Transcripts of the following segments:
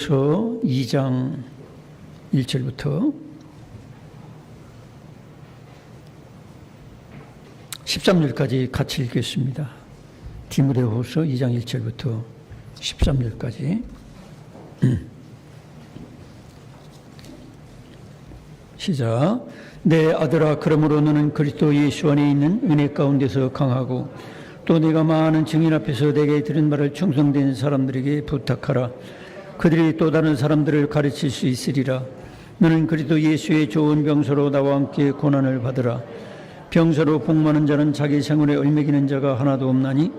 2장 1절부터 13절까지 같이 읽겠습니다. 디모데후서 2장 1절부터 13절까지 시작. 내 아들아, 그러므로 너는 그리스도 예수 안에 있는 은혜 가운데서 강하고 또 내가 많은 증인 앞에서 내게 들은 말을 충성된 사람들에게 부탁하라. 그들이 또 다른 사람들을 가르칠 수 있으리라. 너는 그리스도 예수의 좋은 병서로 나와 함께 고난을 받으라. 병서로 복많은 자는 자기 생활에 얼매기는 자가 하나도 없나니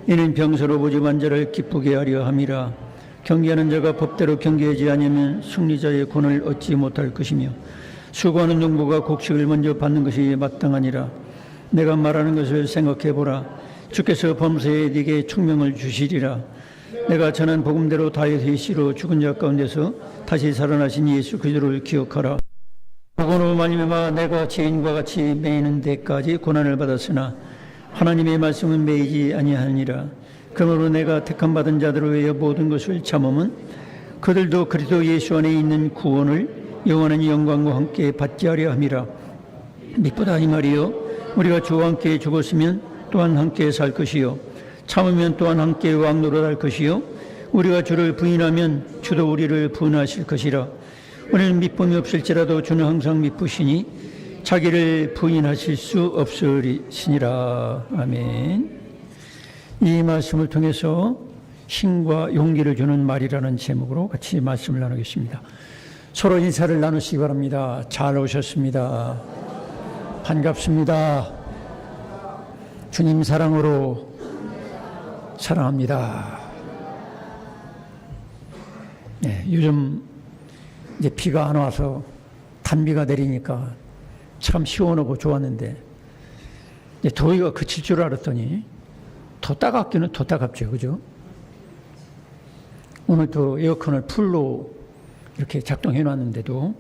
이는 병서로 모집한 자를 기쁘게 하려 함이라. 경계하는 자가 법대로 경계하지 아니하면 승리자의 권을 얻지 못할 것이며 수고하는 농부가 곡식을 먼저 받는 것이 마땅하니라. 내가 말하는 것을 생각해 보라. 주께서 범사에 네게 총명을 주시리라. 내가 전한 복음대로 다윗의 씨로 죽은 자 가운데서 다시 살아나신 예수 그리스도를 기억하라. 그거로 말미암아 내가 죄인과 같이 매이는 데까지 고난을 받았으나 하나님의 말씀은 매이지 아니하니라. 그러므로 내가 택함 받은 자들을 위하여 모든 것을 참음은 그들도 그리스도 예수 안에 있는 구원을 영원한 영광과 함께 받지 하려 함이라. 믿보다 이 말이요, 우리가 주와 함께 죽었으면 또한 함께 살 것이요, 참으면 또한 함께 왕노릇할 것이요, 우리가 주를 부인하면 주도 우리를 부인하실 것이라. 우리는 믿음이 없을지라도 주는 항상 믿으시니 자기를 부인하실 수 없으시니라. 아멘. 이 말씀을 통해서 힘과 용기를 주는 말이라는 제목으로 같이 말씀을 나누겠습니다. 서로 인사를 나누시기 바랍니다. 잘 오셨습니다. 반갑습니다. 주님 사랑으로 사랑합니다. 네, 요즘 이제 비가 안 와서 단비가 내리니까 참 시원하고 좋았는데 이제 더위가 그칠 줄 알았더니 더 따갑기는 더 따갑죠, 그죠? 오늘 또 에어컨을 풀로 이렇게 작동해 놨는데도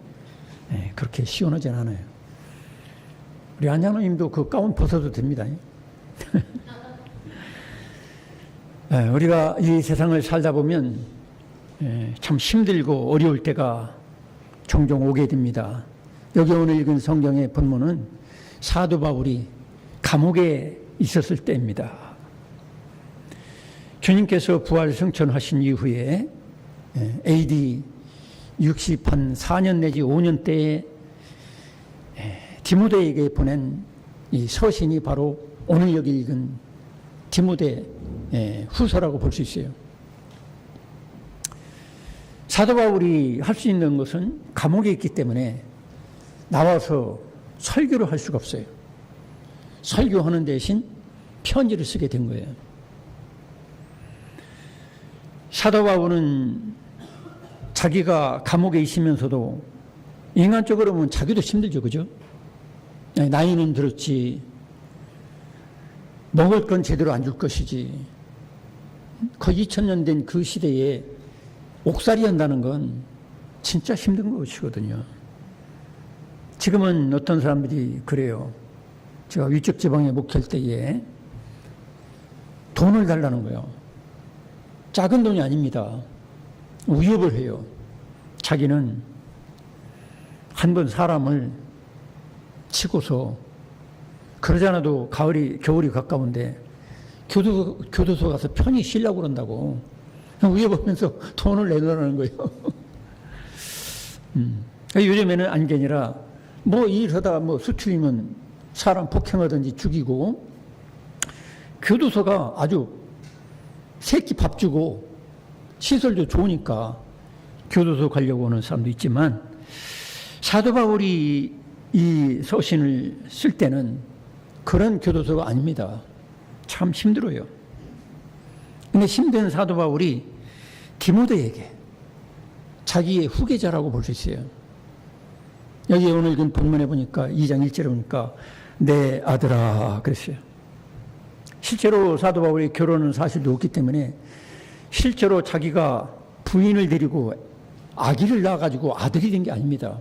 네, 그렇게 시원하진 않아요. 우리 안장로님도 그 가운 벗어도 됩니다. 네, 우리가 이 세상을 살다 보면 참 힘들고 어려울 때가 종종 오게 됩니다. 여기 오늘 읽은 성경의 본문은 사도 바울이 감옥에 있었을 때입니다. 주님께서 부활 승천하신 이후에 AD 64년 내지 5년 때에 디모데에게 보낸 이 서신이 바로 오늘 여기 읽은 디모데 후서라고 볼 수 있어요. 사도 바울이 할 수 있는 것은 감옥에 있기 때문에 나와서 설교를 할 수가 없어요. 설교하는 대신 편지를 쓰게 된 거예요. 사도 바울은 자기가 감옥에 있으면서도 인간적으로 보면 자기도 힘들죠, 그죠? 나이는 들었지, 먹을 건 제대로 안 줄 것이지, 거의 2000년 된 그 시대에 옥살이 한다는 건 진짜 힘든 것이거든요. 지금은 어떤 사람들이 그래요. 제가 위쪽 지방에 목회할 때에 돈을 달라는 거예요. 작은 돈이 아닙니다. 위협을 해요. 자기는 한 번 사람을 치고서 그러지 않아도 겨울이 가까운데 교도소 가서 편히 쉬려고 그런다고 위협하면서 돈을 내놓으라는 거예요. 요즘에는 안견이라 뭐 일하다 뭐 수출이면 사람 폭행하든지 죽이고, 교도소가 아주 새끼 밥 주고 시설도 좋으니까 교도소 가려고 하는 사람도 있지만, 사도 바울이 이 서신을 쓸 때는 그런 교도소가 아닙니다. 참 힘들어요. 근데 힘든 사도 바울이 디모데에게 자기의 후계자라고 볼 수 있어요. 여기 오늘 읽은 본문에 보니까 2장 1절에 보니까 내 아들아 그랬어요. 실제로 사도 바울이 결혼은 사실도 없기 때문에 실제로 자기가 부인을 데리고 아기를 낳아가지고 아들이 된 게 아닙니다.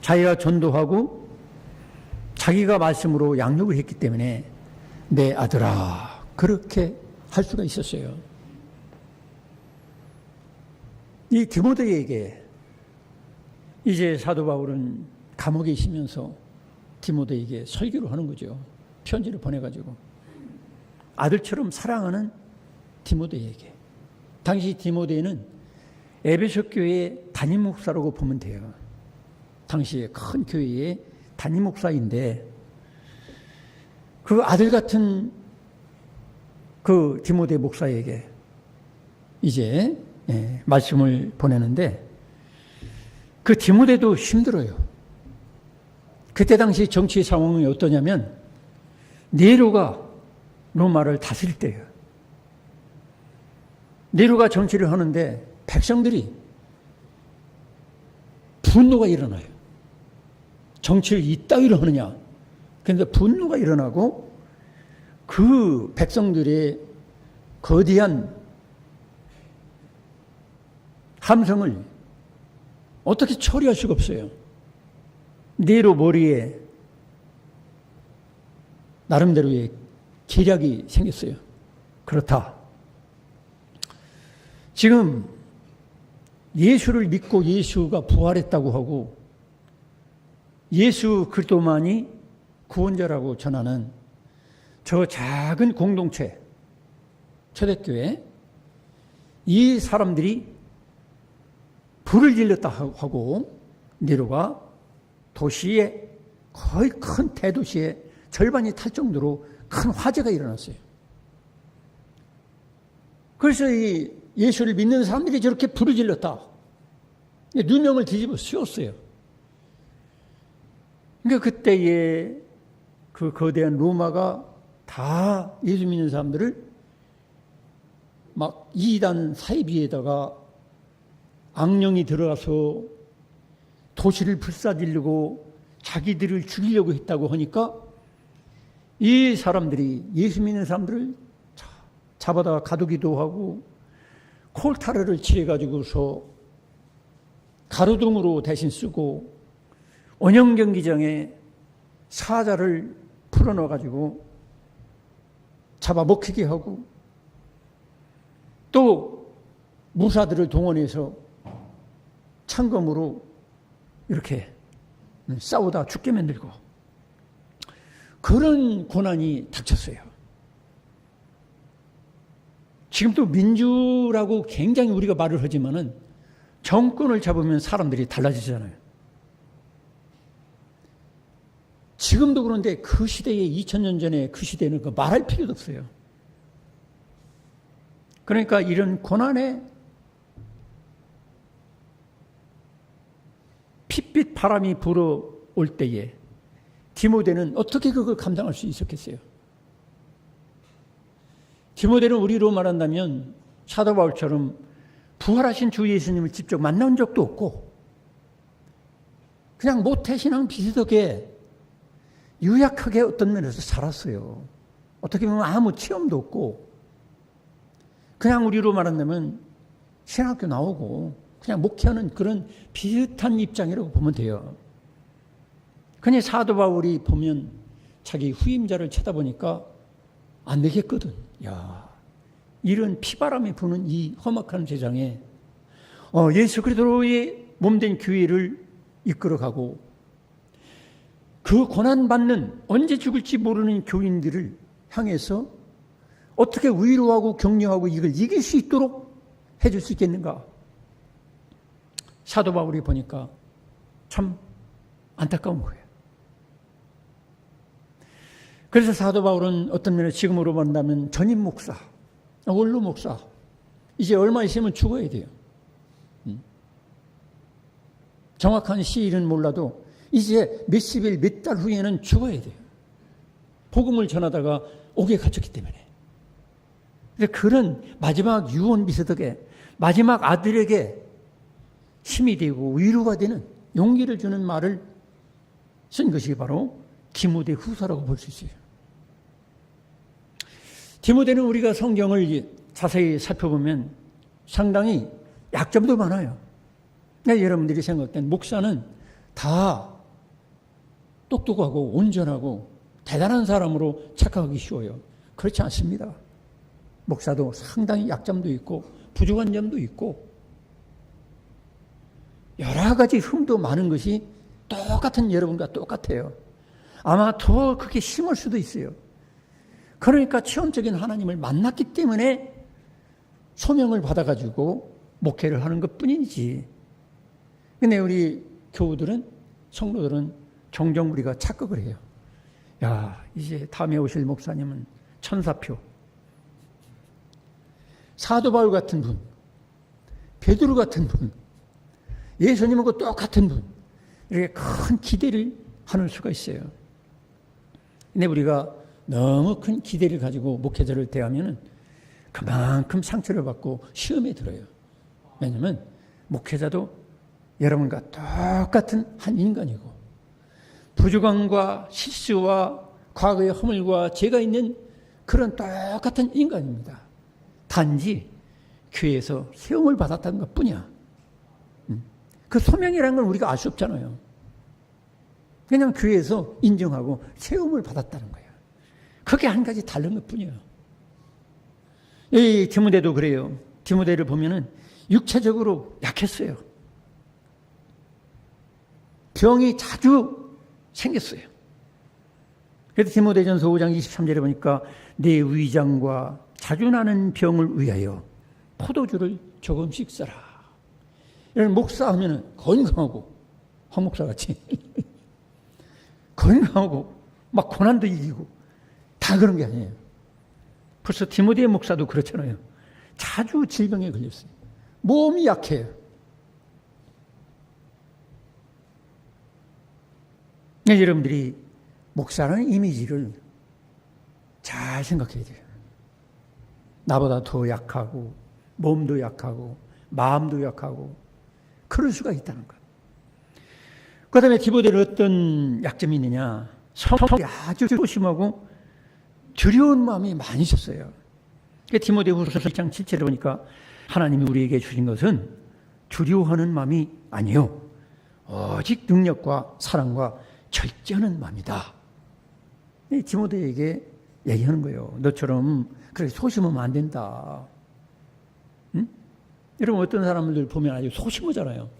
자기가 전도하고 자기가 말씀으로 양육을 했기 때문에 내 아들아 그렇게 할 수가 있었어요. 이 디모데에게 이제 사도 바울은 감옥에 있으면서 디모데에게 설교를 하는 거죠. 편지를 보내가지고 아들처럼 사랑하는 디모데에게. 당시 디모데는 에베소 교회의 담임 목사라고 보면 돼요. 당시에 큰 교회의 담임 목사인데 그 아들 같은 그 디모데 목사에게 이제 말씀을 보내는데 그 디모데도 힘들어요. 그때 당시 정치 상황이 어떠냐면 네로가 로마를 다스릴 때예요. 네로가 정치를 하는데 백성들이 분노가 일어나요. 정치를 이따위로 하느냐. 그런데 분노가 일어나고 그 백성들의 거대한 함성을 어떻게 처리할 수가 없어요. 네로 머리에 나름대로의 계략이 생겼어요. 그렇다. 지금 예수를 믿고 예수가 부활했다고 하고 예수 그리스도만이 구원자라고 전하는 저 작은 공동체 초대교회 이 사람들이 불을 질렀다 하고 네로가 도시에 거의 큰 대도시의 절반이 탈 정도로 큰 화재가 일어났어요. 그래서 이 예수를 믿는 사람들이 저렇게 불을 질렀다. 누명을 뒤집어 씌웠어요. 그러니까 그때에 그 거대한 로마가 다 예수 믿는 사람들을 막 이단 사이비에다가 악령이 들어가서 도시를 불사지르고 자기들을 죽이려고 했다고 하니까 이 사람들이 예수 믿는 사람들을 잡아다가 가두기도 하고 콜타르를 칠해가지고서 가로등으로 대신 쓰고 원형경기장에 사자를 풀어넣어가지고 잡아먹히게 하고 또 무사들을 동원해서 창검으로 이렇게 싸우다 죽게 만들고 그런 고난이 닥쳤어요. 지금도 민주라고 굉장히 우리가 말을 하지만은 정권을 잡으면 사람들이 달라지잖아요. 지금도 그런데 그 시대에 2000년 전에 그 시대는 그 말할 필요도 없어요. 그러니까 이런 고난에 핏빛 바람이 불어올 때에 디모데는 어떻게 그걸 감당할 수 있었겠어요? 디모데는 우리로 말한다면 사도 바울처럼 부활하신 주 예수님을 직접 만난 적도 없고 그냥 모태신앙 비슷하게 유약하게 어떤 면에서 살았어요. 어떻게 보면 아무 체험도 없고 그냥 우리로 말한다면 신학교 나오고 그냥 목회하는 그런 비슷한 입장이라고 보면 돼요. 그냥 사도 바울이 보면 자기 후임자를 쳐다보니까 안 되겠거든. 야, 이런 피바람이 부는 이 험악한 세상에 예수 그리스도의 몸된 교회를 이끌어가고 그 고난받는 언제 죽을지 모르는 교인들을 향해서 어떻게 위로하고 격려하고 이걸 이길 수 있도록 해줄 수 있겠는가? 사도 바울이 보니까 참 안타까운 거예요. 그래서 사도 바울은 어떤 면에 지금으로 본다면 전임 목사, 원로 목사, 이제 얼마 있으면 죽어야 돼요. 정확한 시일은 몰라도 이제 몇십일, 몇 달 후에는 죽어야 돼요. 복음을 전하다가 옥에 갇혔기 때문에. 그런 마지막 유언 비서덕에 마지막 아들에게 힘이 되고 위로가 되는 용기를 주는 말을 쓴 것이 바로 디모데 후서라고 볼 수 있어요. 디모데는 우리가 성경을 자세히 살펴보면 상당히 약점도 많아요. 여러분들이 생각된 목사는 다 똑똑하고 온전하고 대단한 사람으로 착각하기 쉬워요. 그렇지 않습니다. 목사도 상당히 약점도 있고 부족한 점도 있고 여러 가지 흠도 많은 것이 똑같은 여러분과 똑같아요. 아마 더 그게 심할 수도 있어요. 그러니까 체험적인 하나님을 만났기 때문에 소명을 받아가지고 목회를 하는 것 뿐이지. 근데 우리 교우들은, 성도들은 종종 우리가 착각을 해요. 야, 이제 다음에 오실 목사님은 천사표. 사도 바울 같은 분, 베드로 같은 분, 예수님하고 똑같은 분, 이렇게 큰 기대를 하는 수가 있어요. 근데 우리가 너무 큰 기대를 가지고 목회자를 대하면 그만큼 상처를 받고 시험에 들어요. 왜냐하면 목회자도 여러분과 똑같은 한 인간이고 부족함과 실수와 과거의 허물과 죄가 있는 그런 똑같은 인간입니다. 단지 교회에서 세움을 받았다는 것뿐이야. 그 소명이라는 건 우리가 알 수 없잖아요. 그냥 교회에서 인정하고 세움을 받았다는 거예요. 그게 한 가지 다른 것뿐이에요. 이 디모데도 그래요. 디모데를 보면은 육체적으로 약했어요. 병이 자주 생겼어요. 그래서 디모데전서 5장 23절에 보니까 내 위장과 자주 나는 병을 위하여 포도주를 조금씩 써라. 이런 목사하면은 건강하고 황 목사같이 건강하고 막 고난도 이기고 다 그런 게 아니에요. 벌써 디모데 목사도 그렇잖아요. 자주 질병에 걸렸어요. 몸이 약해요. 여러분들이 목사라는 이미지를 잘 생각해야 돼요. 나보다 더 약하고 몸도 약하고 마음도 약하고 그럴 수가 있다는 것. 그 다음에 디모데는 어떤 약점이 있느냐. 성격이 아주 소심하고 두려운 마음이 많이 있었어요. 디모데후서 1장 7절에 보니까 하나님이 우리에게 주신 것은 두려워하는 마음이 아니요 오직 능력과 사랑과 절제하는 마음이다. 디모데에게 얘기하는 거예요. 너처럼 그렇게 소심하면 안 된다. 응? 여러분 어떤 사람들 보면 아주 소심하잖아요.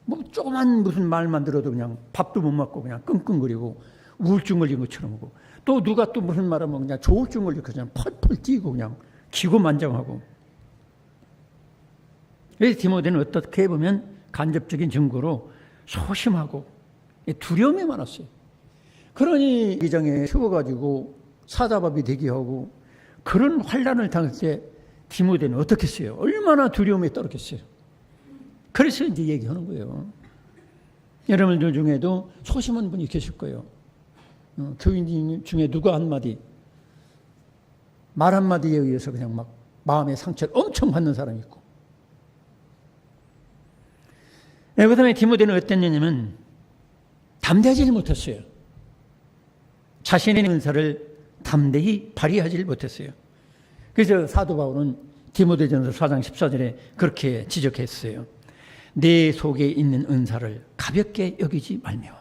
뭐 조그만 무슨 말만 들어도 그냥 밥도 못 먹고 그냥 끙끙거리고 우울증 걸린 것처럼 하고 또 누가 또 무슨 말하면 그냥 조울증 걸리고 그냥 펄펄 뛰고 그냥 기고만장하고. 그래서 디모데는 어떻게 보면 간접적인 증거로 소심하고 두려움이 많았어요. 그러니 이장에 죽어가지고 사자밥이 되게 하고 그런 환난을 당할 때 디모데는 어떻게 했어요? 얼마나 두려움에 떨었겠어요. 그래서 이제 얘기하는 거예요. 여러분들 중에도 소심한 분이 계실 거예요. 교인 중에 누가 한마디, 말 한마디에 의해서 그냥 막 마음의 상처를 엄청 받는 사람이 있고. 그 다음에 디모데는 어땠냐면 담대하지 못했어요. 자신의 은사를 담대히 발휘하지 못했어요. 그래서 사도 바울은 디모데전서 4장 14절에 그렇게 지적했어요. 내 속에 있는 은사를 가볍게 여기지 말며.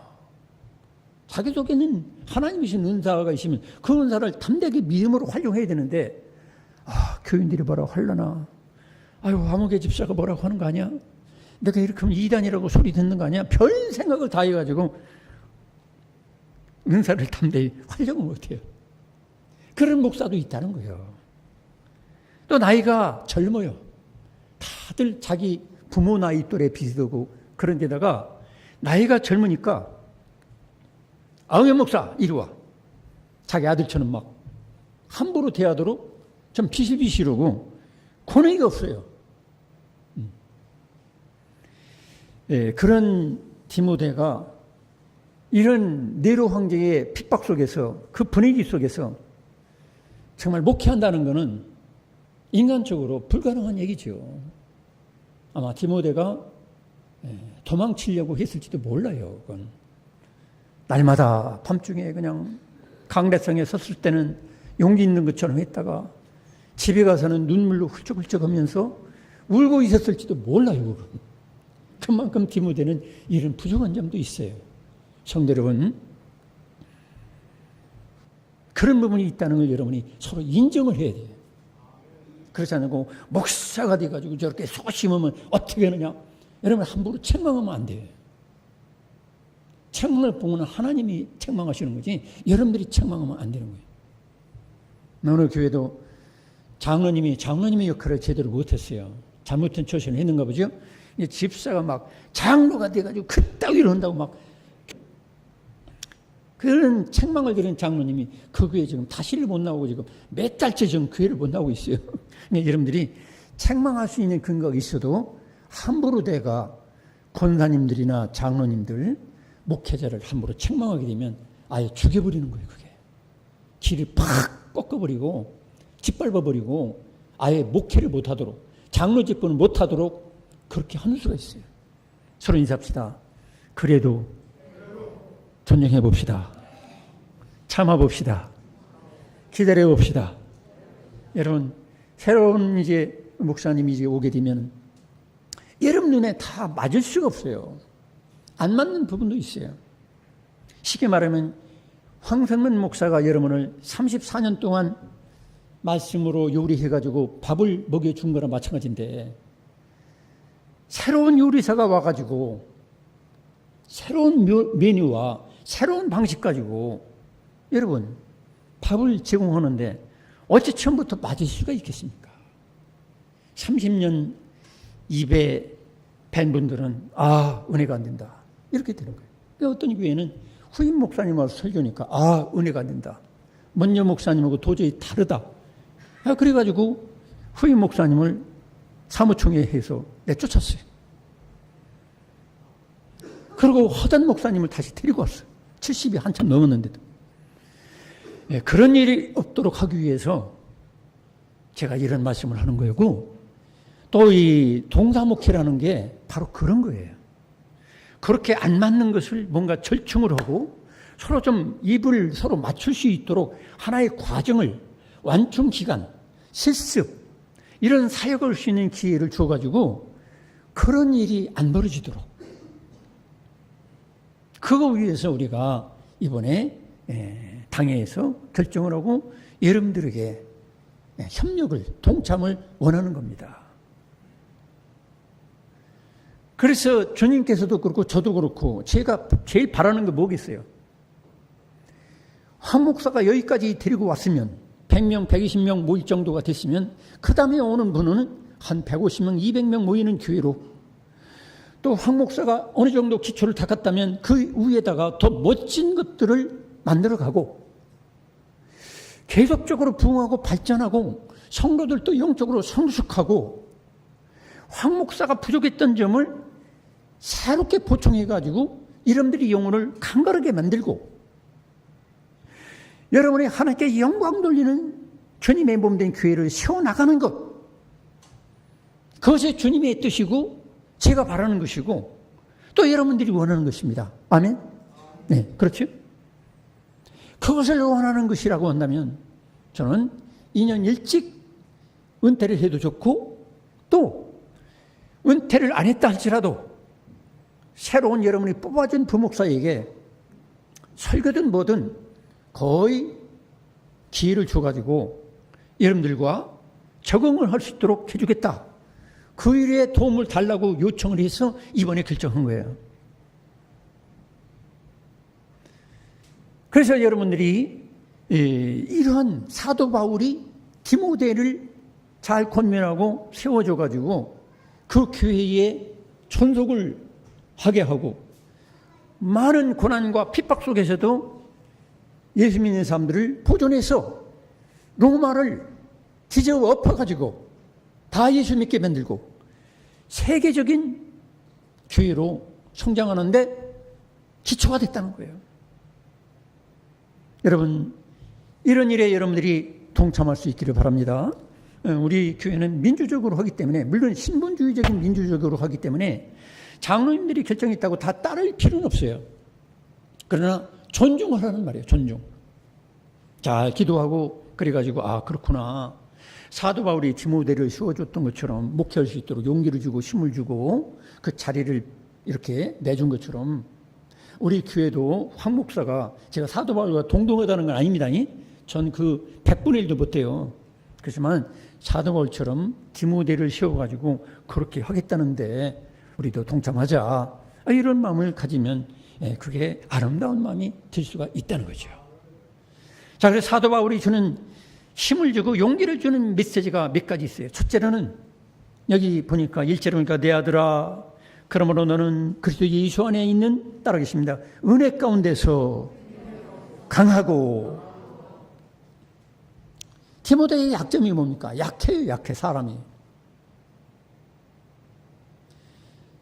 자기 속에는 하나님이신 은사가 있으면 그 은사를 담대하게 믿음으로 활용해야 되는데 교인들이 뭐라고 하려나. 아유 화목의 집사가 뭐라고 하는 거 아니야? 내가 이렇게 하면 이단이라고 소리 듣는 거 아니야? 별 생각을 다 해가지고 은사를 담대히 활용을 못해요. 그런 목사도 있다는 거예요. 또 나이가 젊어요. 다들 자기 부모 나이 또래 비슷하고 그런 데다가 나이가 젊으니까 아흥현 목사 이리 와. 자기 아들처럼 막 함부로 대하도록 좀 비실비실하고 권위가 없어요. 예, 그런 디모데가 이런 네로 황제의 핍박 속에서 그 분위기 속에서 정말 목회한다는 것은 인간적으로 불가능한 얘기죠. 아마 디모데가 도망치려고 했을지도 몰라요. 그건. 날마다 밤중에 그냥 강대성에 섰을 때는 용기 있는 것처럼 했다가 집에 가서는 눈물로 훌쩍훌쩍 하면서 울고 있었을지도 몰라요. 그건. 그만큼 디모데는 이런 부족한 점도 있어요. 성도 여러분, 그런 부분이 있다는 걸 여러분이 서로 인정을 해야 돼요. 그렇지 않고 목사가 돼가지고 저렇게 소심하면 어떻게 하느냐. 여러분 함부로 책망하면 안 돼요. 책망을 보면 하나님이 책망하시는 거지 여러분들이 책망하면 안 되는 거예요. 어느 교회도 장로님의 역할을 제대로 못했어요. 잘못된 처신을 했는가 보죠. 집사가 막 장로가 돼가지고 그따위로 한다고 막 그런 책망을 들은 장로님이 그 교회 지금 다시를 못 나오고 지금 몇 달째 지금 교회를 못 나오고 있어요. 그러니까 여러분들이 책망할 수 있는 근거가 있어도 함부로 내가 권사님들이나 장로님들, 목회자를 함부로 책망하게 되면 아예 죽여버리는 거예요. 그게 길을 팍 꺾어버리고 짓밟아버리고 아예 목회를 못하도록 장로 직분을 못하도록 그렇게 하는 수가 있어요. 서로 인사합시다. 그래도 존중해 봅시다. 참아 봅시다. 기다려 봅시다. 여러분 새로운 이제 목사님이 이제 오게 되면 여러분 눈에 다 맞을 수가 없어요. 안 맞는 부분도 있어요. 쉽게 말하면 황성문 목사가 여러분을 34년 동안 말씀으로 요리해가지고 밥을 먹여준 거랑 마찬가지인데 새로운 요리사가 와가지고 새로운 메뉴와 새로운 방식 가지고 여러분 밥을 제공하는데 어찌 처음부터 맞을 수가 있겠습니까? 30년 입에 뵌 분들은 은혜가 안 된다 이렇게 되는 거예요. 그러니까 어떤 교회는 후임 목사님하고 설교니까 은혜가 안 된다. 먼저 목사님하고 도저히 다르다. 그래가지고 후임 목사님을 사무총회에서 내쫓았어요. 그리고 허단 목사님을 다시 데리고 왔어요. 70이 한참 넘었는데도. 그런 일이 없도록 하기 위해서 제가 이런 말씀을 하는 거고 또 이 동사목회라는 게 바로 그런 거예요. 그렇게 안 맞는 것을 뭔가 절충을 하고 서로 좀 입을 서로 맞출 수 있도록 하나의 과정을 완충 기간, 실습 이런 사역을 할 수 있는 기회를 줘가지고 그런 일이 안 벌어지도록 그거 위해서 우리가 이번에 당회에서 결정을 하고 여러분들에게 협력을 동참을 원하는 겁니다. 그래서 주님께서도 그렇고 저도 그렇고 제가 제일 바라는 게 뭐겠어요? 한 목사가 여기까지 데리고 왔으면 100명, 120명 모일 정도가 됐으면 그 다음에 오는 분은 한 150명, 200명 모이는 교회로 또 한 목사가 어느 정도 기초를 닦았다면 그 위에다가 더 멋진 것들을 만들어가고 계속적으로 부흥하고 발전하고 성도들도 영적으로 성숙하고 황 목사가 부족했던 점을 새롭게 보충해가지고 여러분들이 영혼을 강건하게 만들고 여러분이 하나님께 영광 돌리는 주님의 몸된 교회를 세워나가는 것 그것이 주님의 뜻이고 제가 바라는 것이고 또 여러분들이 원하는 것입니다. 아멘? 네, 그렇죠? 그것을 원하는 것이라고 한다면 저는 2년 일찍 은퇴를 해도 좋고 또 은퇴를 안 했다 할지라도 새로운 여러분이 뽑아준 부목사에게 설교든 뭐든 거의 기회를 줘가지고 여러분들과 적응을 할 수 있도록 해주겠다. 그 일에 도움을 달라고 요청을 해서 이번에 결정한 거예요. 그래서 여러분들이 이러한 사도 바울이 디모데를 잘 권면하고 세워줘가지고 그 교회에 존속을 하게 하고 많은 고난과 핍박 속에서도 예수 믿는 사람들을 보존해서 로마를 뒤집어 엎어가지고 다 예수 믿게 만들고 세계적인 교회로 성장하는데 기초가 됐다는 거예요. 여러분 이런 일에 여러분들이 동참할 수 있기를 바랍니다. 우리 교회는 민주적으로 하기 때문에 물론 신분주의적인 민주적으로 하기 때문에 장로님들이 결정했다고 다 따를 필요는 없어요. 그러나 존중을 하는 말이에요. 존중. 잘 기도하고 그래가지고 그렇구나. 사도 바울이 디모데를 세워줬던 것처럼 목회할 수 있도록 용기를 주고 힘을 주고 그 자리를 이렇게 내준 것처럼 우리 교회도 황 목사가 제가 사도 바울과 동등하다는 건 아닙니다. 전 그 100분의 1도 못해요. 그렇지만 사도 바울처럼 디모데를 세워가지고 그렇게 하겠다는데 우리도 동참하자. 이런 마음을 가지면 그게 아름다운 마음이 될 수가 있다는 거죠. 자, 그래서 사도 바울이 주는 힘을 주고 용기를 주는 메시지가 몇 가지 있어요. 첫째로는 여기 보니까 1절에 보니까 내 아들아 그러므로 너는 그리스도 예수 안에 있는 따라하겠습니다. 은혜 가운데서 강하고. 디모데의 약점이 뭡니까? 약해요. 약해 사람이.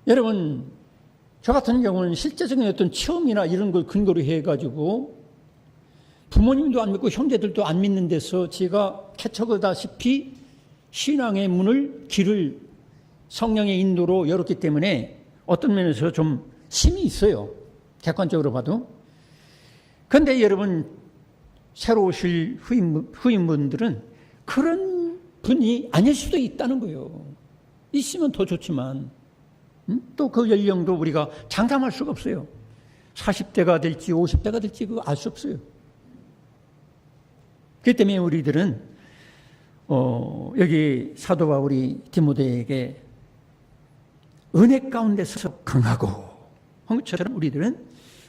여러분 저 같은 경우는 실제적인 어떤 체험이나 이런 걸 근거로 해가지고 부모님도 안 믿고 형제들도 안 믿는 데서 제가 캐쳐거다시피 신앙의 길을 성령의 인도로 열었기 때문에 어떤 면에서 좀 힘이 있어요. 객관적으로 봐도. 그런데 여러분 새로 오실 후임분들은 그런 분이 아닐 수도 있다는 거예요. 있으면 더 좋지만 또 그 연령도 우리가 장담할 수가 없어요. 40대가 될지 50대가 될지 그거 알 수 없어요. 그렇기 때문에 우리들은 여기 사도 바울이 디모데에게 은혜 가운데서 강하고 한 것처럼 우리들은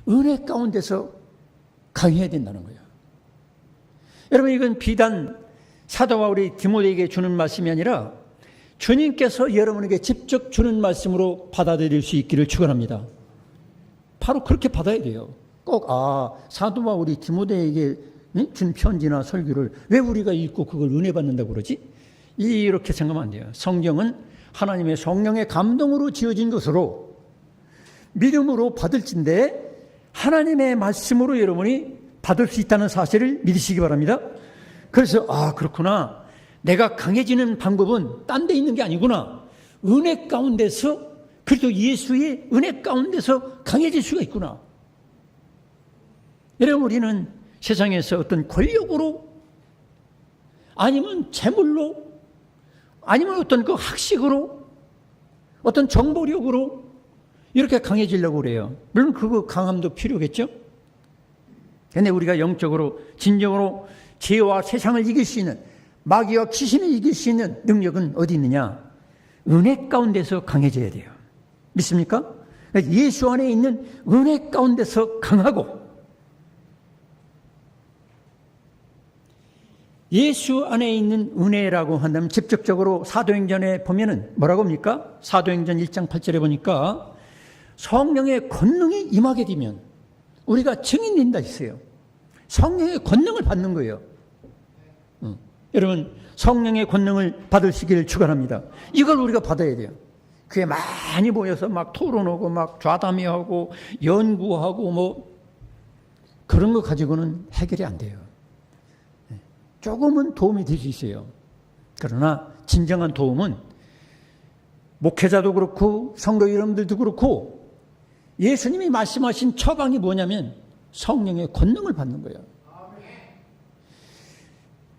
은혜 가운데서 강해야 된다는 거예요. 여러분 이건 비단 사도 바울이 디모데에게 주는 말씀이 아니라 주님께서 여러분에게 직접 주는 말씀으로 받아들일 수 있기를 축원합니다. 바로 그렇게 받아야 돼요. 꼭 사도 바울이 디모데에게 준 편지나 설교를 왜 우리가 읽고 그걸 은혜 받는다고 그러지? 이렇게 생각하면 안 돼요. 성경은 하나님의 성령의 감동으로 지어진 것으로 믿음으로 받을진데 하나님의 말씀으로 여러분이 받을 수 있다는 사실을 믿으시기 바랍니다. 그래서 그렇구나. 내가 강해지는 방법은 딴 데 있는 게 아니구나. 은혜 가운데서 그리스도 예수의 은혜 가운데서 강해질 수가 있구나. 여러분 우리는 세상에서 어떤 권력으로 아니면 재물로 아니면 어떤 그 학식으로 어떤 정보력으로 이렇게 강해지려고 그래요. 물론 그거 강함도 필요겠죠. 그런데 우리가 영적으로 진정으로 죄와 세상을 이길 수 있는 마귀와 귀신을 이길 수 있는 능력은 어디 있느냐? 은혜 가운데서 강해져야 돼요. 믿습니까? 예수 안에 있는 은혜 가운데서 강하고 예수 안에 있는 은혜라고 한다면 직접적으로 사도행전에 보면은 뭐라고 합니까? 사도행전 1장 8절에 보니까 성령의 권능이 임하게 되면 우리가 증인된다 했어요. 성령의 권능을 받는 거예요. 여러분 성령의 권능을 받으시기를 축원합니다. 이걸 우리가 받아야 돼요. 그게 많이 모여서 막 토론하고 막 좌담회하고 연구하고 뭐 그런 거 가지고는 해결이 안 돼요. 조금은 도움이 될 수 있어요. 그러나 진정한 도움은 목회자도 그렇고 성도 여러분들도 그렇고 예수님이 말씀하신 처방이 뭐냐면 성령의 권능을 받는 거예요.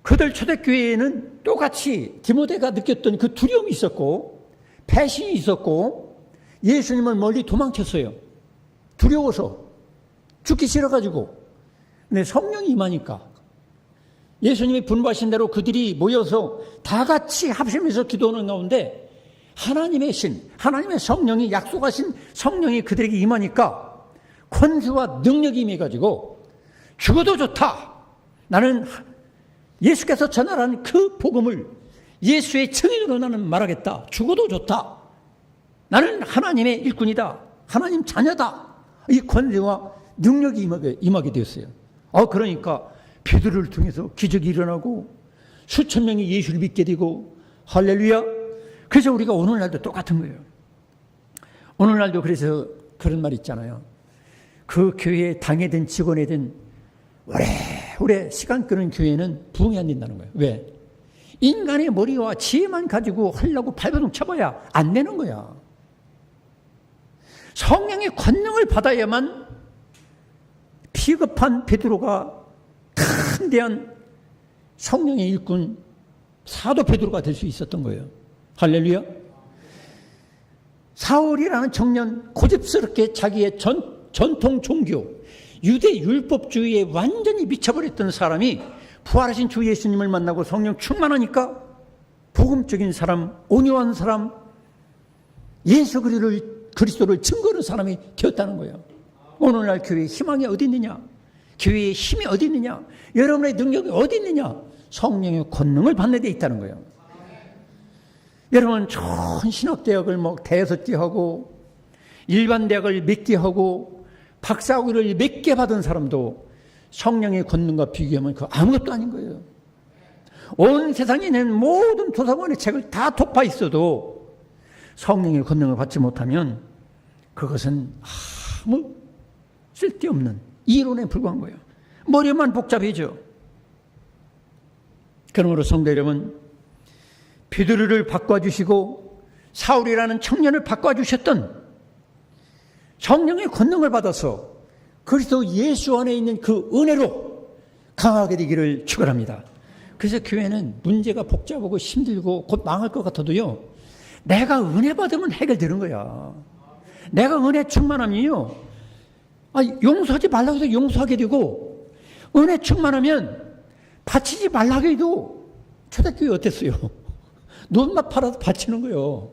그들 초대교회에는 똑같이 디모데가 느꼈던 그 두려움이 있었고 배신이 있었고 예수님을 멀리 도망쳤어요. 두려워서 죽기 싫어가지고. 근데 성령이 임하니까 예수님이 분부하신 대로 그들이 모여서 다 같이 합심해서 기도하는 가운데 하나님의 하나님의 성령이 약속하신 성령이 그들에게 임하니까 권세와 능력이 임해가지고 죽어도 좋다. 나는 예수께서 전하라는 그 복음을 예수의 증인으로 나는 말하겠다. 죽어도 좋다. 나는 하나님의 일꾼이다. 하나님 자녀다. 이 권세와 능력이 임하게 되었어요. 그러니까 베드로를 통해서 기적이 일어나고 수천 명이 예수를 믿게 되고 할렐루야. 그래서 우리가 오늘날도 똑같은 거예요. 오늘날도 그래서 그런 말 있잖아요. 그 교회에 당회든 직원이든 오래 시간 끄는 교회는 부흥이 안 된다는 거예요. 왜? 인간의 머리와 지혜만 가지고 하려고 발버둥 쳐봐야 안 되는 거야. 성령의 권능을 받아야만 비겁한 베드로가 강대한 성령의 일꾼 사도 베드로가 될 수 있었던 거예요. 할렐루야. 사울이라는 청년 고집스럽게 자기의 전통 종교 유대 율법주의에 완전히 미쳐버렸던 사람이 부활하신 주 예수님을 만나고 성령 충만하니까 복음적인 사람, 온유한 사람, 예수 그리스도를 그리스도를 증거하는 사람이 되었다는 거예요. 오늘날 교회의 희망이 어디 있느냐? 교회의 힘이 어디 있느냐? 여러분의 능력이 어디 있느냐? 성령의 권능을 받는 데 있다는 거예요. 여러분 좋은 신학대학을 대여섯 개 하고 일반 대학을 몇 개 하고 박사학위를 몇 개 받은 사람도 성령의 권능과 비교하면 그 아무것도 아닌 거예요. 온 세상에 있는 모든 도서관의 책을 다 독파했어도 성령의 권능을 받지 못하면 그것은 아무 쓸데없는 이론에 불과한 거예요. 머리만 복잡해져. 그러므로 성도 여러분, 베드로를 바꿔주시고 사울이라는 청년을 바꿔주셨던 성령의 권능을 받아서 그리스도 예수 안에 있는 그 은혜로 강하게 되기를 축원합니다. 그래서 교회는 문제가 복잡하고 힘들고 곧 망할 것 같아도요, 내가 은혜 받으면 해결되는 거야. 내가 은혜 충만하면요, 용서하지 말라고 해도 용서하게 되고, 은혜 충만하면 바치지 말라고 해도, 초대교회 어땠어요? 눈만 팔아도 바치는 거예요.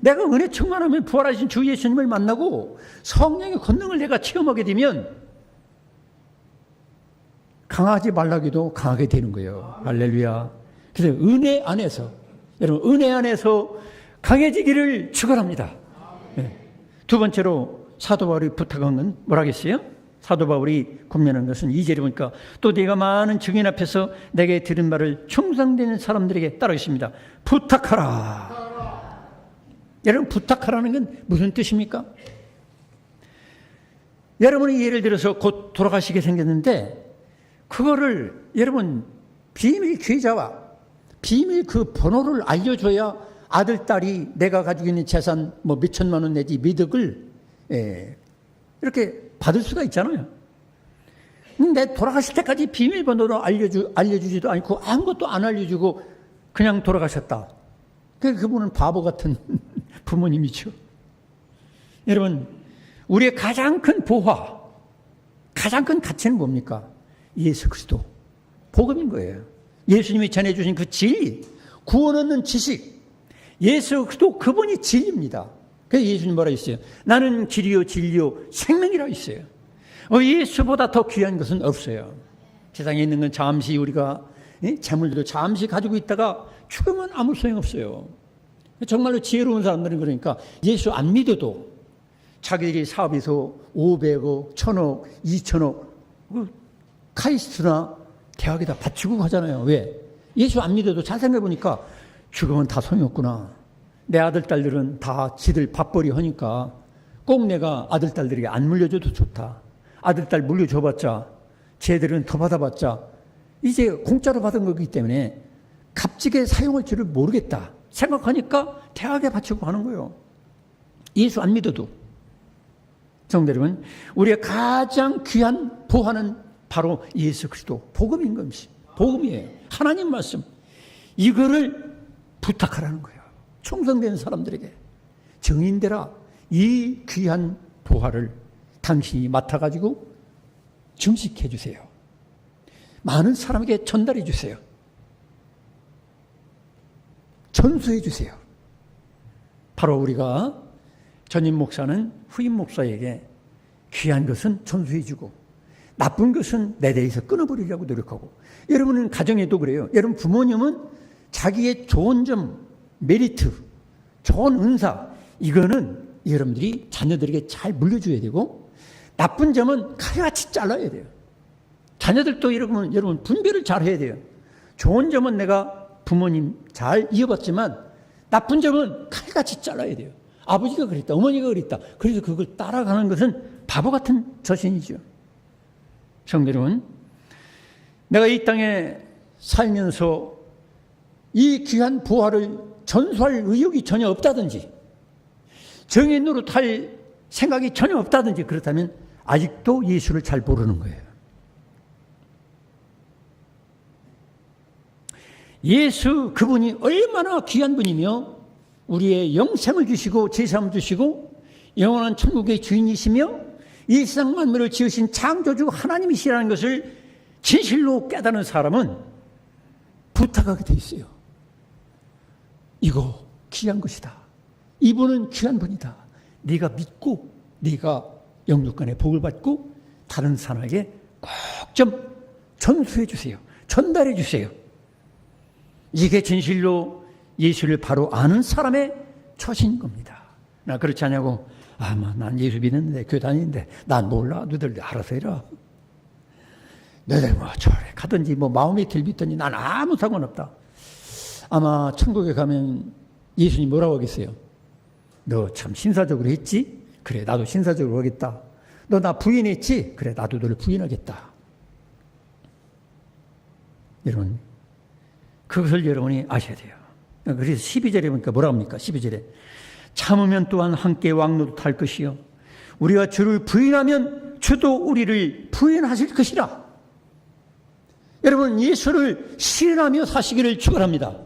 내가 은혜 충만하면 부활하신 주 예수님을 만나고 성령의 권능을 내가 체험하게 되면 강하지 말라고 해도 강하게 되는 거예요. 할렐루야. 그래서 은혜 안에서, 여러분 은혜 안에서 강해지기를 축원합니다. 네. 두 번째로 사도 바울이 부탁한 건 뭐라겠어요? 사도 바울이 권면한 것은 2절에 보니까 또 네가 많은 증인 앞에서 내게 들은 말을 충성되는 사람들에게 따르겠습니다. 부탁하라. 여러분 부탁하라는 건 무슨 뜻입니까? 여러분이 예를 들어서 곧 돌아가시게 생겼는데 그거를 여러분 비밀 계좌와 비밀 그 번호를 알려줘야 아들, 딸이 내가 가지고 있는 재산 몇천만 원 내지 미덕을 이렇게 받을 수가 있잖아요. 근데 돌아가실 때까지 비밀번호를 알려주지도 않고 아무것도 안 알려주고 그냥 돌아가셨다. 그분은 바보 같은 부모님이죠. 여러분, 우리의 가장 큰 보화, 가장 큰 가치는 뭡니까? 예수 그리스도, 복음인 거예요. 예수님이 전해주신 그 진리, 구원 얻는 지식, 예수 그리스도 그분이 진리입니다. 그래서 예수님 뭐라 했어요? 나는 길이요 진리요 생명이라고 했어요. 예수보다 더 귀한 것은 없어요. 세상에 있는 건 잠시 우리가 재물들도 잠시 가지고 있다가 죽으면 아무 소용없어요. 정말로 지혜로운 사람들은 그러니까 예수 안 믿어도 자기들이 사업에서 500억, 1000억, 2000억 카이스트나 대학에다 바치고 가잖아요. 왜? 예수 안 믿어도 잘 생각해보니까 죽으면 다 소용없구나. 내 아들, 딸들은 다 지들 밥벌이 하니까 꼭 내가 아들, 딸들에게 안 물려줘도 좋다. 아들, 딸 물려줘봤자 쟤들은 더 받아봤자 이제 공짜로 받은 거기 때문에 값지게 사용할 줄을 모르겠다 생각하니까 대학에 바치고 하는 거예요. 예수 안 믿어도. 성도 여러분, 우리의 가장 귀한 보화는 바로 예수 그리스도 복음인 것이 복음이에요. 하나님 말씀. 이거를 부탁하라는 거예요. 충성된 사람들에게 증인되라. 이 귀한 보화를 당신이 맡아가지고 증식해 주세요. 많은 사람에게 전달해 주세요. 전수해 주세요. 바로 우리가 전임 목사는 후임 목사에게 귀한 것은 전수해 주고 나쁜 것은 내 대해서 끊어버리려고 노력하고, 여러분은 가정에도 그래요. 여러분 부모님은 자기의 좋은 점, 메리트, 좋은 은사, 이거는 여러분들이 자녀들에게 잘 물려줘야 되고, 나쁜 점은 칼같이 잘라야 돼요. 자녀들도 여러분 분별을 잘 해야 돼요. 좋은 점은 내가 부모님 잘 이어봤지만 나쁜 점은 칼같이 잘라야 돼요. 아버지가 그랬다, 어머니가 그랬다. 그래서 그걸 따라가는 것은 바보 같은 저신이죠. 성도 여러분, 내가 이 땅에 살면서 이 귀한 부활을 전수할 의욕이 전혀 없다든지 정의 노릇할 생각이 전혀 없다든지 그렇다면 아직도 예수를 잘 모르는 거예요. 예수 그분이 얼마나 귀한 분이며 우리의 영생을 주시고 제사함을 주시고 영원한 천국의 주인이시며 이 세상 만물을 지으신 창조주 하나님이시라는 것을 진실로 깨닫는 사람은 부탁하게 돼 있어요. 이거 귀한 것이다. 이분은 귀한 분이다. 네가 믿고 네가 영육간의 복을 받고 다른 사람에게 꼭 좀 전수해 주세요. 전달해 주세요. 이게 진실로 예수를 바로 아는 사람의 처신인 겁니다. 나 그렇지 않냐고, 난 예수 믿는데 교회 다니는데 난 몰라. 너희들 알아서 해라. 너희들 뭐 저래 가든지 뭐 마음에 들믿든지 난 아무 상관없다. 아마 천국에 가면 예수님 뭐라고 하겠어요? 너 참 신사적으로 했지? 그래 나도 신사적으로 하겠다. 너 나 부인했지? 그래 나도 너를 부인하겠다. 여러분, 그것을 여러분이 아셔야 돼요. 그래서 12절에 보니까 뭐라고 합니까? 12절에 참으면 또한 함께 왕노릇 할 것이요 우리가 주를 부인하면 주도 우리를 부인하실 것이라. 여러분, 예수를 실현하며 사시기를 축원합니다.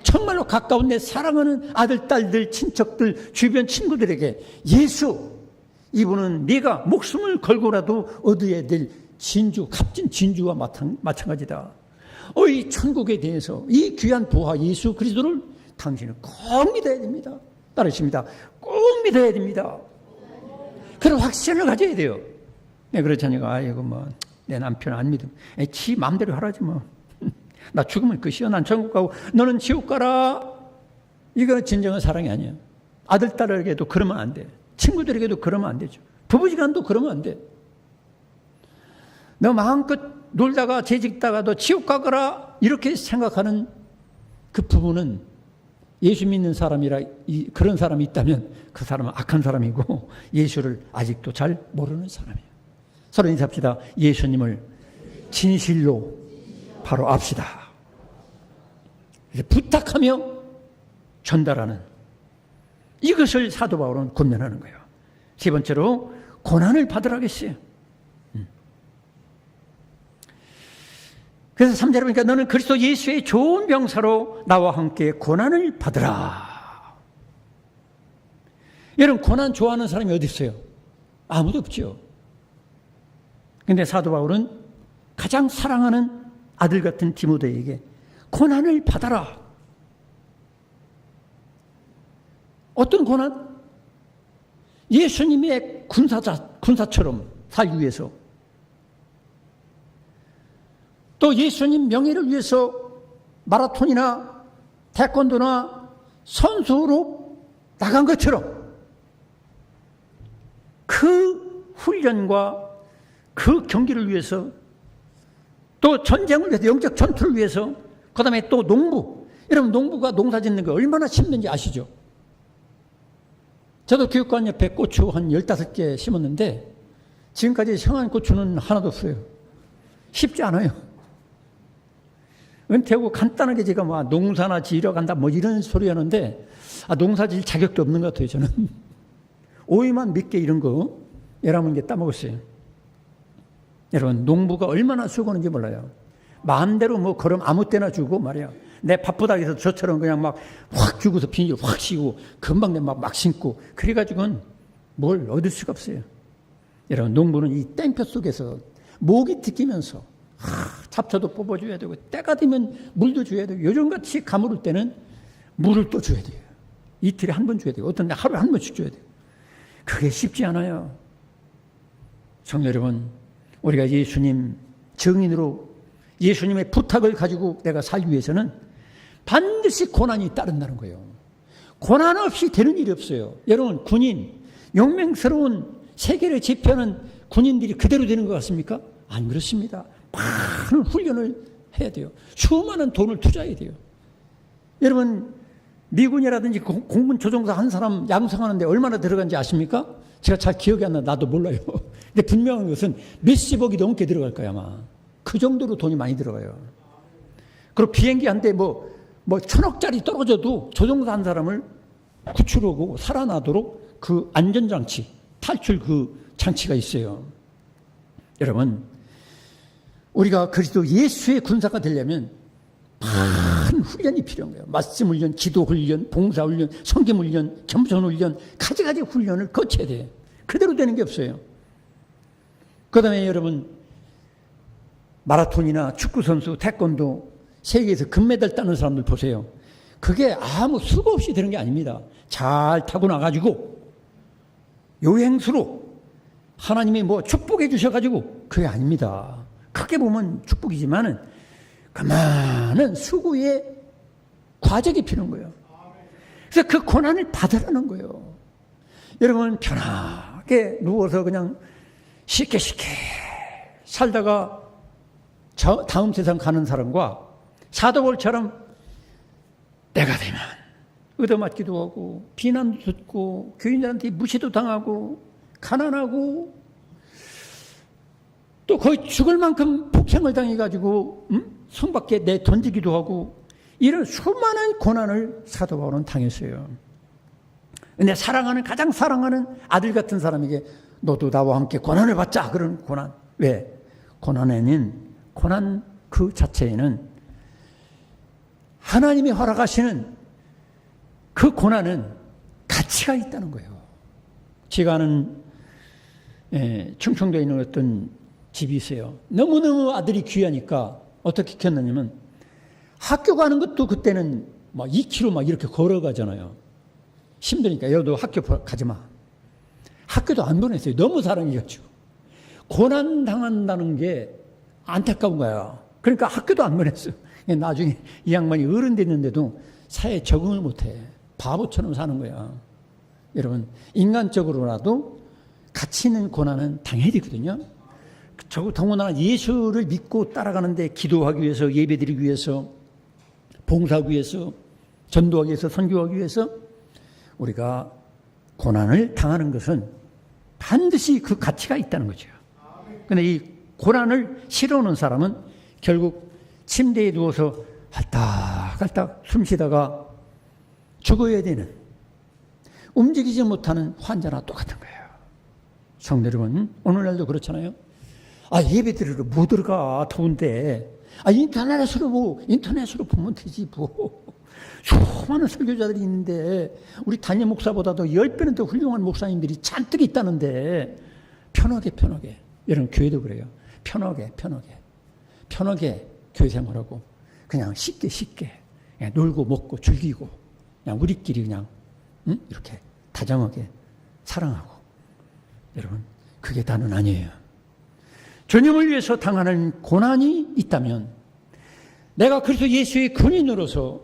정말로 가까운 내 사랑하는 아들, 딸들, 친척들, 주변 친구들에게 예수, 이분은 네가 목숨을 걸고라도 얻어야 될 진주, 값진 진주와 마찬가지다. 이 천국에 대해서 이 귀한 부하 예수 그리스도를 당신은 꼭 믿어야 됩니다. 따르십니다. 꼭 믿어야 됩니다. 그런 확신을 가져야 돼요. 네, 그렇잖아요. 아이고 뭐 내 남편 안 믿음. 지 마음대로 하라지 뭐. 나 죽으면 끝이야. 난 천국 가고 너는 지옥 가라. 이거는 진정한 사랑이 아니에요. 아들, 딸에게도 그러면 안 돼. 친구들에게도 그러면 안 되죠. 부부지간도 그러면 안 돼. 너 마음껏 놀다가 재직다가 너 지옥 가거라 이렇게 생각하는 그 부부는 예수 믿는 사람이라 그런 사람이 있다면 그 사람은 악한 사람이고 예수를 아직도 잘 모르는 사람이에요. 서로 인사합시다. 예수님을 진실로 바로 압시다. 부탁하며 전달하는 이것을 사도 바울은 권면하는 거예요. 세 번째로 고난을 받으라 했어요. 그래서 3절에 보니까 너는 그리스도 예수의 좋은 병사로 나와 함께 고난을 받으라. 여러분, 고난 좋아하는 사람이 어디 있어요? 아무도 없죠. 그런데 사도 바울은 가장 사랑하는 아들 같은 디모데에게 고난을 받아라. 어떤 고난? 예수님의 군사처럼 살기 위해서, 또 예수님 명예를 위해서 마라톤이나 태권도나 선수로 나간 것처럼 그 훈련과 그 경기를 위해서, 또 전쟁을 위해서, 영적 전투를 위해서, 그 다음에 또 농부. 여러분, 농부가 농사 짓는 거 얼마나 힘든지 아시죠? 저도 교육관 옆에 고추 한 15개 심었는데 지금까지 성한 고추는 하나도 없어요. 쉽지 않아요. 은퇴하고 간단하게 제가 뭐 농사나 지으러 간다 뭐 이런 소리 하는데 농사 지을 자격도 없는 것 같아요. 저는 오이만 몇 개 이런 거 11개 따먹었어요. 여러분, 농부가 얼마나 수고하는지 몰라요. 마음대로 뭐 걸음 아무 때나 주고 말이야. 내 바쁘다 해서 저처럼 그냥 막 확 주고서 비닐 확 씌우고 금방 내 막 심고 그래가지고는 뭘 얻을 수가 없어요. 여러분, 농부는 이 땡볕 속에서 목이 튀기면서 잡초도 뽑아줘야 되고 때가 되면 물도 줘야 되고 요즘같이 가물을 때는 물을 또 줘야 돼요. 이틀에 한 번 줘야 되고 어떤 날 하루에 한 번씩 줘야 돼요. 그게 쉽지 않아요. 성도 여러분, 우리가 예수님 증인으로 예수님의 부탁을 가지고 내가 살기 위해서는 반드시 고난이 따른다는 거예요. 고난 없이 되는 일이 없어요. 여러분, 군인, 용맹스러운 세계를 지배하는 군인들이 그대로 되는 것 같습니까? 안 그렇습니다. 많은 훈련을 해야 돼요. 수많은 돈을 투자해야 돼요. 여러분, 미군이라든지 공군 조종사 한 사람 양성하는데 얼마나 들어간지 아십니까? 제가 잘 기억이 안 나. 나도 몰라요. 근데 분명한 것은 몇십억이 넘게 들어갈 거야, 아마. 그 정도로 돈이 많이 들어가요. 그리고 비행기 한 대 뭐 1,000억짜리 떨어져도 조종사 한 사람을 구출하고 살아나도록 그 안전장치, 탈출 그 장치가 있어요. 여러분, 우리가 그리스도 예수의 군사가 되려면 많은 훈련이 필요한 거예요. 말씀 훈련, 기도 훈련, 봉사 훈련, 성경 훈련, 겸손 훈련, 가지가지 훈련을 거쳐야 돼요. 그대로 되는 게 없어요. 그 다음에 여러분, 마라톤이나 축구선수, 태권도, 세계에서 금메달 따는 사람들 보세요. 그게 아무 수고 없이 되는 게 아닙니다. 잘 타고 나가지고 요행수로 하나님이 뭐 축복해 주셔가지고 그게 아닙니다. 크게 보면 축복이지만은 그 많은 수고의 과정이 필요한 거예요. 그래서 그 고난을 받으라는 거예요. 여러분 편하게 누워서 그냥 쉽게 살다가 다음 세상 가는 사람과 사도 바울처럼 때가 되면 얻어맞기도 하고 비난도 듣고 교인들한테 무시도 당하고 가난하고 또 거의 죽을 만큼 폭행을 당해가지고 성 밖에 내던지기도 하고 이런 수많은 고난을 사도 바울은 당했어요. 근데 가장 사랑하는 아들 같은 사람에게 너도 나와 함께 고난을 받자. 그런 고난. 왜? 고난 그 자체에는 하나님이 허락하시는 그 고난은 가치가 있다는 거예요. 제가 아는 충청도에 있는 어떤 집이 있어요. 너무너무 아들이 귀하니까 어떻게 키웠느냐면 학교 가는 것도 그때는 막 2km 막 이렇게 걸어가잖아요. 힘드니까 너도 학교 가지 마. 학교도 안 보냈어요. 너무 사랑해가지고. 고난 당한다는 게 안타까운 거야. 그러니까 학교도 안 보냈어요. 나중에 이 양반이 어른 됐는데도 사회에 적응을 못해. 바보처럼 사는 거야. 여러분 인간적으로라도 가치 있는 고난은 당해야 되거든요. 더군다나 예수를 믿고 따라가는데 기도하기 위해서, 예배드리기 위해서, 봉사하기 위해서, 전도하기 위해서, 선교하기 위해서 우리가 고난을 당하는 것은 반드시 그 가치가 있다는 거죠. 그런데 이 고난을 싫어하는 사람은 결국 침대에 누워서 할딱할딱 숨 쉬다가 죽어야 되는, 움직이지 못하는 환자나 똑같은 거예요. 성도 여러분, 오늘날도 그렇잖아요. 예배드리러 못 들어가, 더운데. 인터넷으로 보면 되지, 뭐. 수많은 설교자들이 있는데, 우리 담임 목사보다도 10배는 더 훌륭한 목사님들이 잔뜩 있다는데, 편하게. 여러분, 교회도 그래요. 편하게 교회 생활하고, 그냥 쉽게, 그냥 놀고, 먹고, 즐기고, 그냥 우리끼리 그냥, 이렇게 다정하게 사랑하고. 여러분, 그게 다는 아니에요. 주님을 위해서 당하는 고난이 있다면 내가 그리스도 예수의 군인으로서,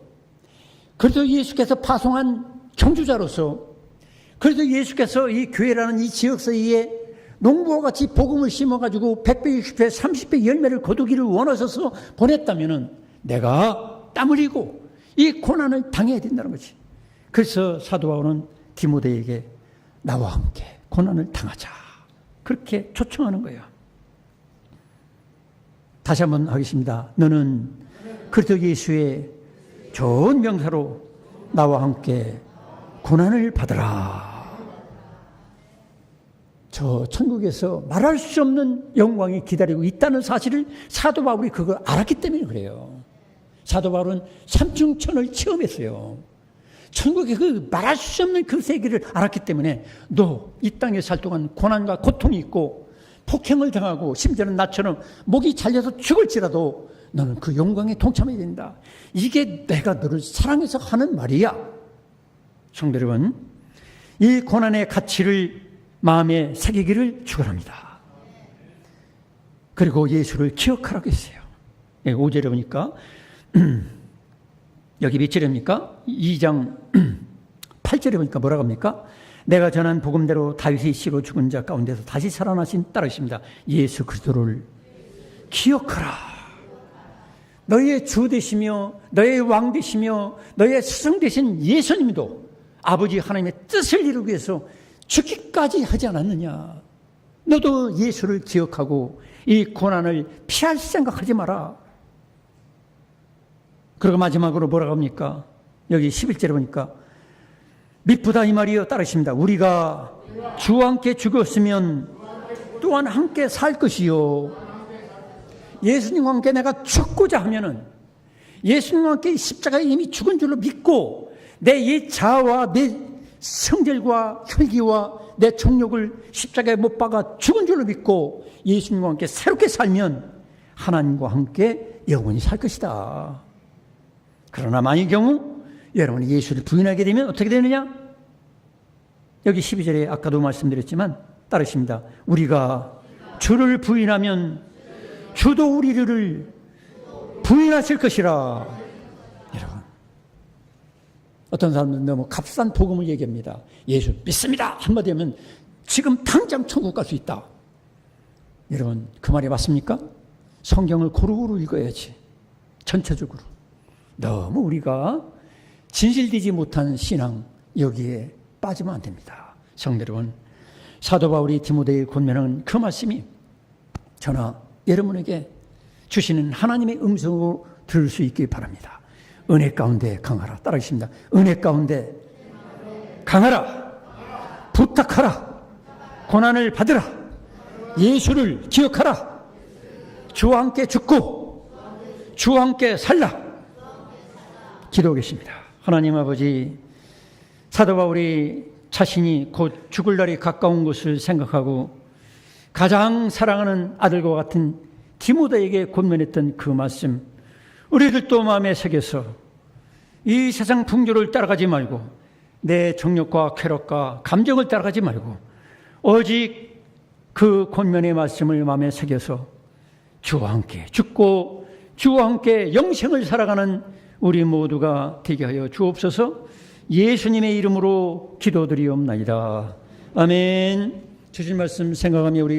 그리스도 예수께서 파송한 청주자로서, 그리스도 예수께서 이 교회라는 이 지역사회에 농부와 같이 복음을 심어가지고 100배, 60배, 30배 열매를 거두기를 원하셔서 보냈다면 내가 땀 흘리고 이 고난을 당해야 된다는 거지. 그래서 사도 바울은 디모데에게 나와 함께 고난을 당하자, 그렇게 초청하는 거예요. 다시 한번 하겠습니다. 너는 그리스도 예수의 좋은 명사로 나와 함께 고난을 받으라. 저 천국에서 말할 수 없는 영광이 기다리고 있다는 사실을 사도 바울이 그걸 알았기 때문에 그래요. 사도 바울은 삼중천을 체험했어요. 천국의 그 말할 수 없는 그 세계를 알았기 때문에 너 이 땅에 살 동안 고난과 고통이 있고 폭행을 당하고 심지어는 나처럼 목이 잘려서 죽을지라도 너는 그 영광에 동참해야 된다. 이게 내가 너를 사랑해서 하는 말이야. 성도 여러분, 이 고난의 가치를 마음에 새기기를 축원합니다. 그리고 예수를 기억하라고 했어요. 5절에 보니까 여기 몇 절입니까? 2장 8절에 보니까 뭐라고 합니까? 내가 전한 복음대로 다윗의 씨로 죽은 자 가운데서 다시 살아나신 따르십니다. 예수 그리스도를 기억하라. 너의 주 되시며 너의 왕 되시며 너의 스승 되신 예수님도 아버지 하나님의 뜻을 이루기 위해서 죽기까지 하지 않았느냐. 너도 예수를 기억하고 이 고난을 피할 생각하지 마라. 그리고 마지막으로 뭐라고 합니까? 여기 11절에 보니까 미쁘다 이 말이여 따르십니다. 우리가 주와 함께 죽었으면 또한 함께 살 것이요. 예수님과 함께 내가 죽고자 하면은 예수님과 함께 십자가에 이미 죽은 줄로 믿고 내 옛 자아와 내 성질과 혈기와 내 정욕을 십자가에 못 박아 죽은 줄로 믿고 예수님과 함께 새롭게 살면 하나님과 함께 영원히 살 것이다. 그러나 만일 경우 여러분이 예수를 부인하게 되면 어떻게 되느냐? 여기 12절에 아까도 말씀드렸지만 따르십니다. 우리가 주를 부인하면 주도 우리를 부인하실 것이라. 여러분, 어떤 사람들은 너무 값싼 복음을 얘기합니다. 예수 믿습니다 한마디 하면 지금 당장 천국 갈 수 있다. 여러분, 그 말이 맞습니까? 성경을 고루고루 읽어야지. 전체적으로. 너무 우리가 진실되지 못한 신앙, 여기에 빠지면 안 됩니다. 성도 여러분, 사도 바울이 디모데에 권면한 그 말씀이 저나 여러분에게 주시는 하나님의 음성으로 들을 수 있기 바랍니다. 은혜 가운데 강하라. 따라하겠습니다. 은혜 가운데 강하라. 부탁하라. 고난을 받으라. 예수를 기억하라. 주와 함께 죽고 주와 함께 살라. 기도하겠습니다. 하나님 아버지, 사도 바울이 자신이 곧 죽을 날이 가까운 것을 생각하고 가장 사랑하는 아들과 같은 디모데에게 권면했던 그 말씀, 우리들도 마음에 새겨서 이 세상 풍조를 따라가지 말고 내 정욕과 쾌락과 감정을 따라가지 말고 오직 그 권면의 말씀을 마음에 새겨서 주와 함께 죽고 주와 함께 영생을 살아가는 우리 모두가 되게 하여 주옵소서. 예수님의 이름으로 기도드리옵나이다. 아멘. 주신 말씀 생각하며 우리